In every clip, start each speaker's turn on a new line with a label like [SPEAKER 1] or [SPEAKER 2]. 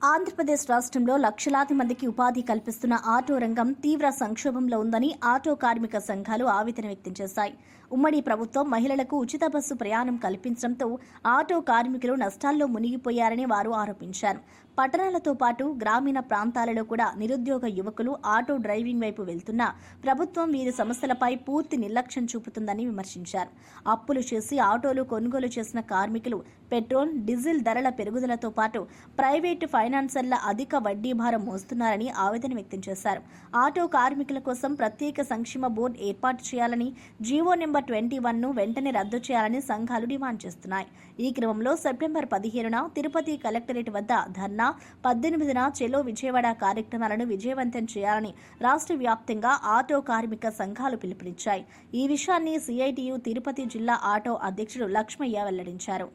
[SPEAKER 1] ఆంధ్రప్రదేశ్ రాష్ట్రంలో లక్షలాది మందికి ఉపాధి కల్పిస్తున్న ఆటో రంగం తీవ్ర సంక్షోభంలో ఉందని ఆటో కార్మిక సంఘాలు ఆవేదన వ్యక్తం చేశాయి. ఉమ్మడి ప్రభుత్వం మహిళలకు ఉచిత బస్సు ప్రయాణం కల్పించడంతో ఆటో కార్మికులు నష్టాల్లో మునిగిపోయారని వారు ఆరోపించారు. పట్టణాలతో పాటు గ్రామీణ ప్రాంతాలలో కూడా నిరుద్యోగ యువకులు ఆటో డ్రైవింగ్ వైపు వెళ్తున్నా ప్రభుత్వం వీరి సమస్యలపై పూర్తి నిర్లక్ష్యం చూపుతుందని విమర్శించారు. అప్పులు చేసి ఆటోలు కొనుగోలు చేసిన కార్మికులు పెట్రోల్, డీజిల్ ధరల పెరుగుదలతో పాటు ప్రైవేటు ఫైనాన్సర్ల అధిక వడ్డీ భారం మోస్తున్నారని ఆవేదన వ్యక్తం చేశారు. ఆటో కార్మికుల కోసం ప్రత్యేక సంక్షేమ బోర్డు ఏర్పాటు చేయాలని, జీవో నెంబర్ 21ను వెంటనే రద్దు చేయాలని సంఘాలు డిమాండ్ చేస్తున్నాయి. ఈ క్రమంలో సెప్టెంబర్ 15న తిరుపతి కలెక్టరేట్ వద్ద ధర్నా, 18న చెలో విజయవాడ కార్యక్రమాలను విజయవంతం చేయాలని రాష్ట్ర వ్యాప్తంగా ఆటో కార్మిక సంఘాలు పిలుపునిచ్చాయి. ఈ విషయాన్ని సిఐటియు తిరుపతి జిల్లా ఆటో అధ్యక్షుడు లక్ష్మయ్య వెల్లడించారు.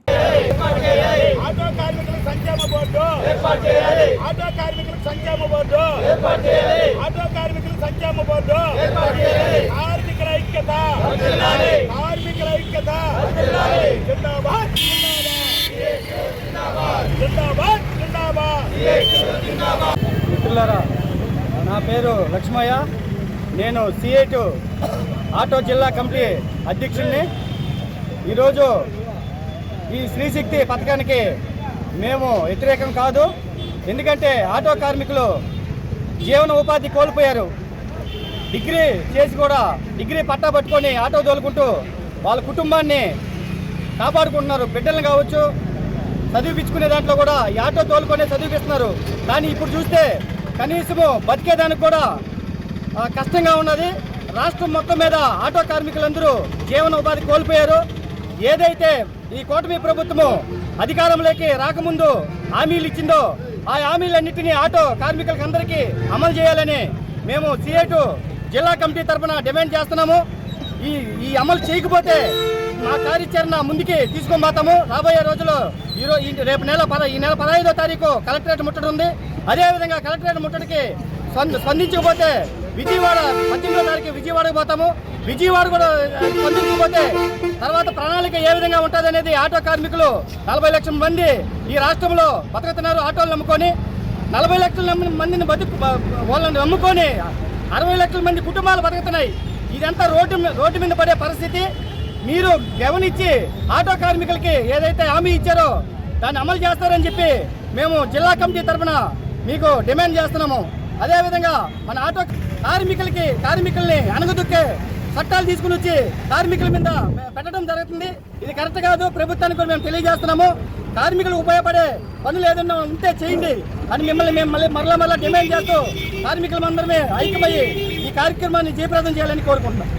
[SPEAKER 2] ఆటో కార్మికుల సంక్షేమ బోర్డు ఏర్పాటు చేయాలి. ఆటో కార్మికుల సంక్షేమ బోర్డు ఏర్పాటు చేయాలి. ఆటో కార్మికుల సంక్షేమ బోర్డు ఏర్పాటు చేయాలి. కార్మికుల ఐక్యత వర్ధిల్లాలి. కార్మికుల ఐక్యత వర్ధిల్లాలి. జిందాబాద్ జిందాబాద్ జిందాబాద్ జిందాబాద్ జిందాబాద్.
[SPEAKER 3] మిత్రులారా, నా పేరు లక్ష్మయ్య. నేను సిఐటి ఆటో జిల్లా కమిటీ అధ్యక్షుడిని. ఈరోజు ఈ స్త్రీశక్తి పథకానికి మేము వ్యతిరేకం కాదు. ఎందుకంటే ఆటో కార్మికులు జీవన ఉపాధి కోల్పోయారు. డిగ్రీ చేసి కూడా డిగ్రీ పట్టా పట్టుకొని ఆటో తోలుకుంటూ వాళ్ళ కుటుంబాన్ని కాపాడుకుంటున్నారు. బిడ్డలను కావచ్చు, చదివిపించుకునే దాంట్లో కూడా ఈ ఆటో తోలుకొనే చదివిపిస్తున్నారు. కానీ ఇప్పుడు చూస్తే కనీసము బతికేదానికి కూడా కష్టంగా ఉన్నది. రాష్ట్రం మొత్తం మీద ఆటో కార్మికులందరూ జీవన ఉపాధి కోల్పోయారు. ఏదైతే ఈ కూటమి ప్రభుత్వము అధికారంలోకి రాకముందు హామీలు ఇచ్చిందో ఆ హామీలన్నింటినీ ఆటో కార్మికులకు అందరికీ అమలు చేయాలని మేము సిఐటి జిల్లా కమిటీ తరఫున డిమాండ్ చేస్తున్నాము. ఈ అమలు చేయకపోతే మా కార్యాచరణ ముందుకి తీసుకొని పోతాము. రాబోయే రోజుల్లో ఈ నెల 15వ తారీఖు కలెక్టరేట్ ముట్టడి ఉంది. అదేవిధంగా కలెక్టరేట్ ముట్టడికి స్పందించకపోతే విజయవాడ 18వ తారీఖు విజయవాడకు పోతాము. విజయవాడ కూడా స్పందించకపోతే తర్వాత ప్రణాళిక ఏ విధంగా ఉంటుంది అనేది ఆటో కార్మికులు 40 లక్షల మంది ఈ రాష్ట్రంలో బతుకుతున్నారు. ఆటోలు నమ్ముకొని 40 లక్షల మందిని వాళ్ళని నమ్ముకొని 60 లక్షల మంది కుటుంబాలు బతుకుతున్నాయి. ఇదంతా రోడ్డు మీద పడే పరిస్థితి. మీరు గమనించి ఆటో కార్మికులకి ఏదైతే హామీ ఇచ్చారో దాన్ని అమలు చేస్తారని చెప్పి మేము జిల్లా కమిటీ తరఫున మీకు డిమాండ్ చేస్తున్నాము. అదేవిధంగా మన ఆటో కార్మికుల్ని అణగదొక్కే చట్టాలు తీసుకుని వచ్చి కార్మికుల మీద పెట్టడం జరుగుతుంది. ఇది కరెక్ట్ కాదు. ప్రభుత్వానికి కూడా మేము తెలియజేస్తున్నాము. కార్మికులకు ఉపయోగపడే పనులు ఏదైనా ఉంటే చేయండి అని మేము మరలా డిమాండ్ చేస్తూ కార్మికులందరమే ఐక్యమయ్యి ఈ కార్యక్రమాన్ని జయప్రదం చేయాలని కోరుకుంటున్నాం.